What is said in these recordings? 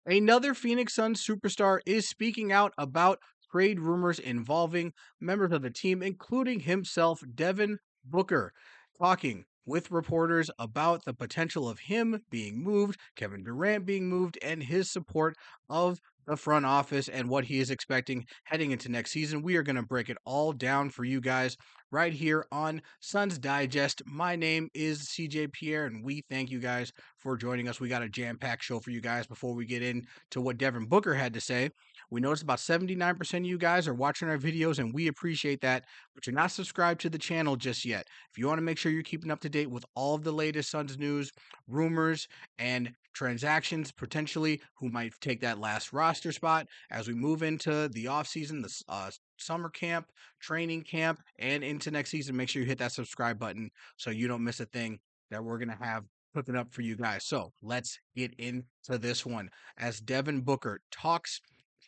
Another Phoenix Suns superstar is speaking out about trade rumors involving members of the team, including himself, Devin Booker, talking with reporters about the potential of him being moved, Kevin Durant being moved, and his support of the front office and what he is expecting heading into next season. We are going to break it all down for you guys right here on Suns Digest. My name is CJ Pierre, and we thank you guys for joining us. We got a jam-packed show for you guys before we get into what Devin Booker had to say. We noticed about 79% of you guys are watching our videos, and we appreciate that, but you're not subscribed to the channel just yet. If you want to make sure you're keeping up to date with all of the latest Suns news, rumors, and transactions potentially who might take that last roster spot as we move into the offseason, the summer camp, training camp, and into next season, make sure you hit that subscribe button so you don't miss a thing that we're going to have cooking up for you guys. So let's get into this one. As Devin Booker talks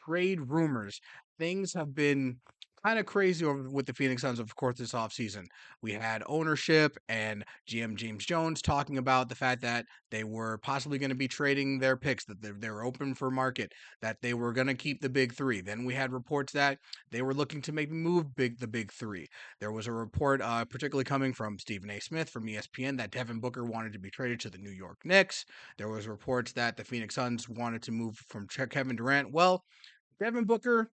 trade rumors, things have been kind of crazy over with the Phoenix Suns, of course, this offseason. We had ownership and GM James Jones talking about the fact that they were possibly going to be trading their picks, that they were open for market, that they were going to keep the big three. Then we had reports that they were looking to maybe move the big three. There was a report, particularly coming from Stephen A. Smith from ESPN, that Devin Booker wanted to be traded to the New York Knicks. There was reports that the Phoenix Suns wanted to move from Kevin Durant. Well, Devin Booker,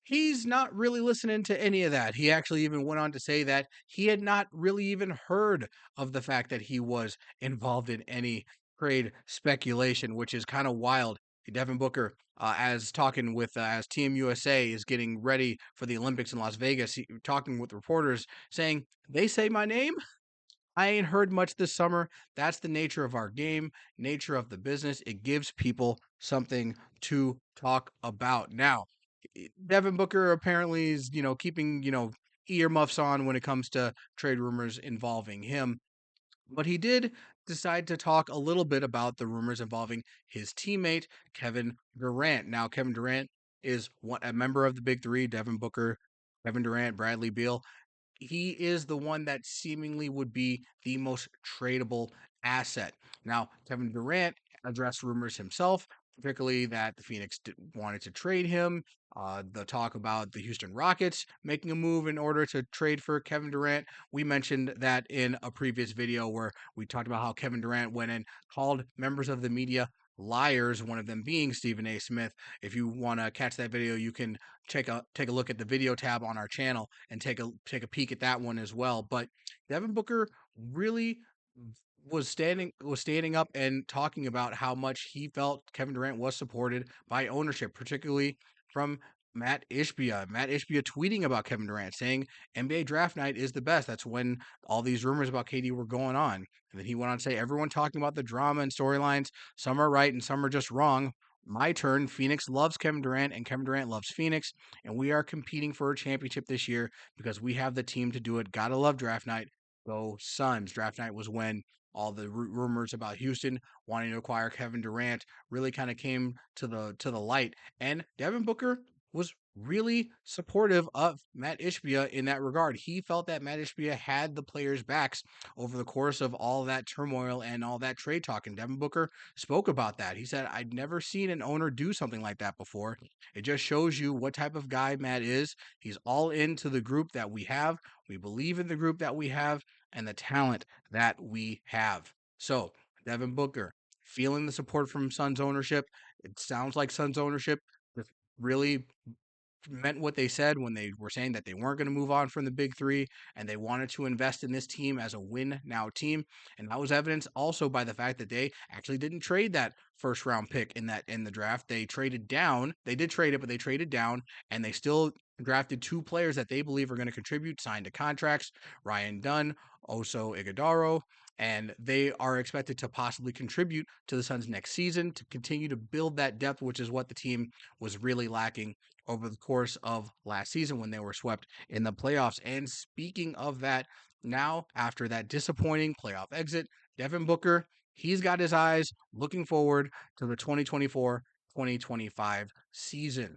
he's not really listening to any of that. He actually even went on to say that he had not really even heard of the fact that he was involved in any trade speculation, which is kind of wild. Devin Booker, as talking with as Team USA is getting ready for the Olympics in Las Vegas, talking with reporters, saying they say my name. I ain't heard much this summer. That's the nature of our game, nature of the business. It gives people something to talk about. Now, Devin Booker apparently is, keeping, earmuffs on when it comes to trade rumors involving him. But he did decide to talk a little bit about the rumors involving his teammate, Kevin Durant. Now, Kevin Durant is a member of the Big Three: Devin Booker, Kevin Durant, Bradley Beal. He is the one that seemingly would be the most tradable asset. Now, Kevin Durant addressed rumors himself, particularly that the Phoenix wanted to trade him. The talk about the Houston Rockets making a move in order to trade for Kevin Durant. We mentioned that in a previous video where we talked about how Kevin Durant went and called members of the media liars, one of them being Stephen A. Smith. If you want to catch that video, you can take a look at the video tab on our channel and take a peek at that one as well. But Devin Booker really was standing up and talking about how much he felt Kevin Durant was supported by ownership, particularly from Mat Ishbia. Mat Ishbia tweeting about Kevin Durant, saying NBA draft night is the best. That's when all these rumors about KD were going on. And then he went on to say, everyone talking about the drama and storylines, some are right and some are just wrong. My turn. Phoenix loves Kevin Durant and Kevin Durant loves Phoenix. And we are competing for a championship this year because we have the team to do it. Gotta love draft night. Go Suns. Draft night was when all the rumors about Houston wanting to acquire Kevin Durant really kind of came to the light. And Devin Booker was really supportive of Mat Ishbia in that regard. He felt that Mat Ishbia had the players' backs over the course of all that turmoil and all that trade talk. And Devin Booker spoke about that. He said, I'd never seen an owner do something like that before. It just shows you what type of guy Matt is. He's all into the group that we have. We believe in the group that we have and the talent that we have. So, Devin Booker, feeling the support from Suns ownership. It sounds like Suns ownership just really meant what they said when they were saying that they weren't going to move on from the big three and they wanted to invest in this team as a win now team. And that was evidenced also by the fact that they actually didn't trade that first round pick in the draft. They traded down. They did trade it, but they traded down and they still drafted two players that they believe are going to contribute, signed to contracts: Ryan Dunn, Oso Ighodaro, and they are expected to possibly contribute to the Suns next season to continue to build that depth, which is what the team was really lacking over the course of last season when they were swept in the playoffs. And speaking of that, now after that disappointing playoff exit, Devin Booker, he's got his eyes looking forward to the 2024-2025 season.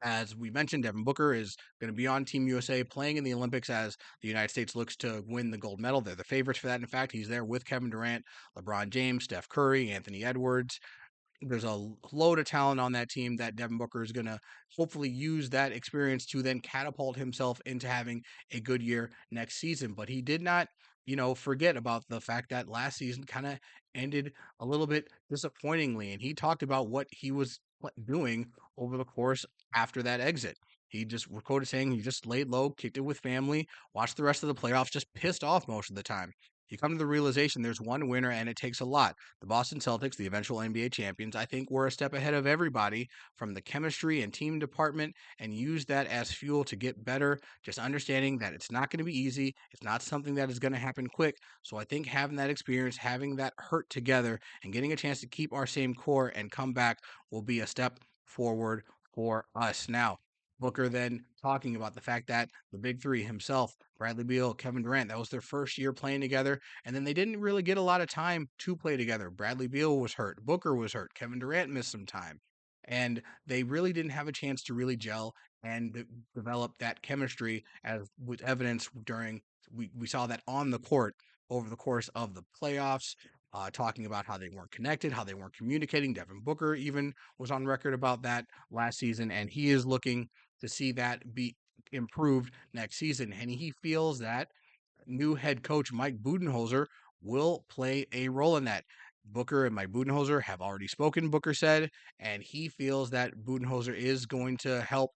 As we mentioned, Devin Booker is going to be on Team USA playing in the Olympics as the United States looks to win the gold medal. They're the favorites for that. In fact, he's there with Kevin Durant, LeBron James, Steph Curry, Anthony Edwards, There's a load of talent on that team that Devin Booker is going to hopefully use that experience to then catapult himself into having a good year next season. But he did not, forget about the fact that last season kind of ended a little bit disappointingly. And he talked about what he was doing over the course after that exit. He just was quoted saying he just laid low, kicked it with family, watched the rest of the playoffs, just pissed off most of the time. You come to the realization there's one winner and it takes a lot. The Boston Celtics, the eventual NBA champions, I think were a step ahead of everybody from the chemistry and team department and use that as fuel to get better. Just understanding that it's not going to be easy. It's not something that is going to happen quick. So I think having that experience, having that hurt together, and getting a chance to keep our same core and come back will be a step forward for us. Now, Booker then talking about the fact that the big three himself, Bradley Beal, Kevin Durant, that was their first year playing together. And then they didn't really get a lot of time to play together. Bradley Beal was hurt. Booker was hurt. Kevin Durant missed some time. And they really didn't have a chance to really gel and develop that chemistry as with evidence during we saw that on the court over the course of the playoffs, talking about how they weren't connected, how they weren't communicating. Devin Booker even was on record about that last season, and he is looking to see that be improved next season. And he feels that new head coach Mike Budenholzer will play a role in that. Booker and Mike Budenholzer have already spoken, Booker said, and he feels that Budenholzer is going to help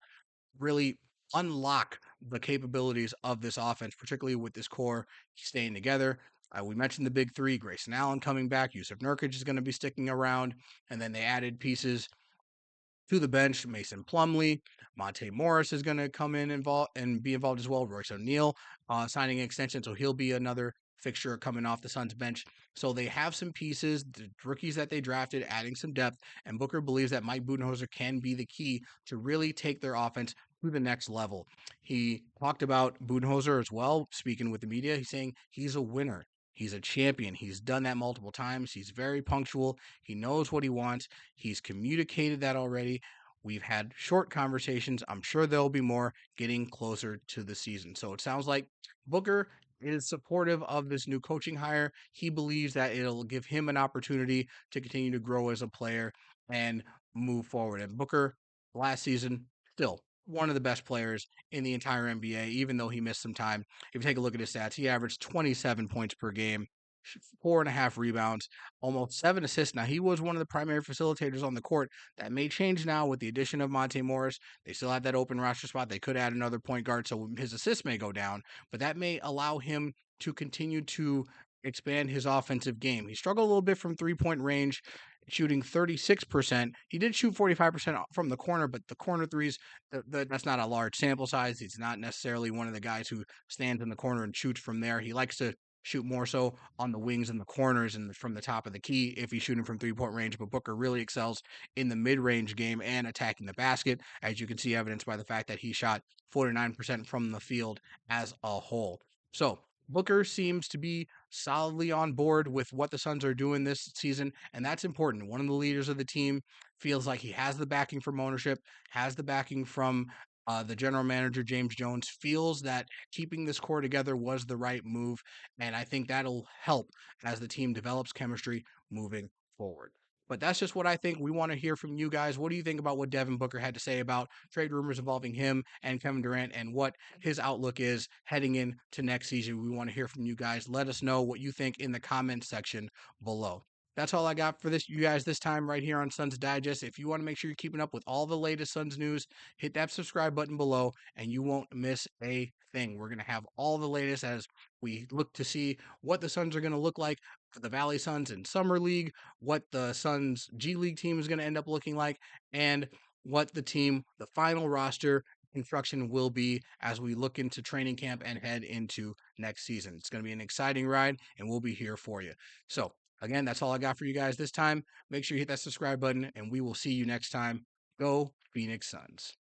really unlock the capabilities of this offense, particularly with this core staying together. We mentioned the big three, Grayson Allen coming back, Yusuf Nurkic is going to be sticking around, and then they added pieces to the bench. Mason Plumlee, Monte Morris is going to come in and be involved as well. Royce O'Neal signing an extension, so he'll be another fixture coming off the Suns bench. So they have some pieces, the rookies that they drafted, adding some depth, and Booker believes that Mike Budenholzer can be the key to really take their offense to the next level. He talked about Budenholzer as well, speaking with the media. He's saying he's a winner. He's a champion. He's done that multiple times. He's very punctual. He knows what he wants. He's communicated that already. We've had short conversations. I'm sure there'll be more getting closer to the season. So it sounds like Booker is supportive of this new coaching hire. He believes that it'll give him an opportunity to continue to grow as a player and move forward. And Booker, last season, still one of the best players in the entire NBA, even though he missed some time. If you take a look at his stats, he averaged 27 points per game, 4.5 rebounds, almost 7 assists. Now, he was one of the primary facilitators on the court. That may change now with the addition of Monte Morris. They still have that open roster spot. They could add another point guard, so his assists may go down, but that may allow him to continue to expand his offensive game. He struggled a little bit from 3-point range, shooting 36%. He did shoot 45% from the corner, but the corner threes, that's not a large sample size. He's not necessarily one of the guys who stands in the corner and shoots from there. He likes to shoot more so on the wings and the corners and from the top of the key if he's shooting from 3-point range. But Booker really excels in the mid-range game and attacking the basket, as you can see evidenced by the fact that he shot 49% from the field as a whole. So Booker seems to be solidly on board with what the Suns are doing this season, and that's important. One of the leaders of the team feels like he has the backing from ownership, has the backing from the general manager, James Jones, feels that keeping this core together was the right move, and I think that'll help as the team develops chemistry moving forward. But that's just what I think. We want to hear from you guys. What do you think about what Devin Booker had to say about trade rumors involving him and Kevin Durant and what his outlook is heading into next season? We want to hear from you guys. Let us know what you think in the comment section below. That's all I got for this, you guys, this time right here on Suns Digest. If you want to make sure you're keeping up with all the latest Suns news, hit that subscribe button below and you won't miss a thing. We're going to have all the latest as we look to see what the Suns are going to look like for the Valley Suns in Summer League, what the Suns G League team is going to end up looking like, and what the final roster construction will be as we look into training camp and head into next season. It's going to be an exciting ride, and we'll be here for you. So, again, that's all I got for you guys this time. Make sure you hit that subscribe button, and we will see you next time. Go Phoenix Suns.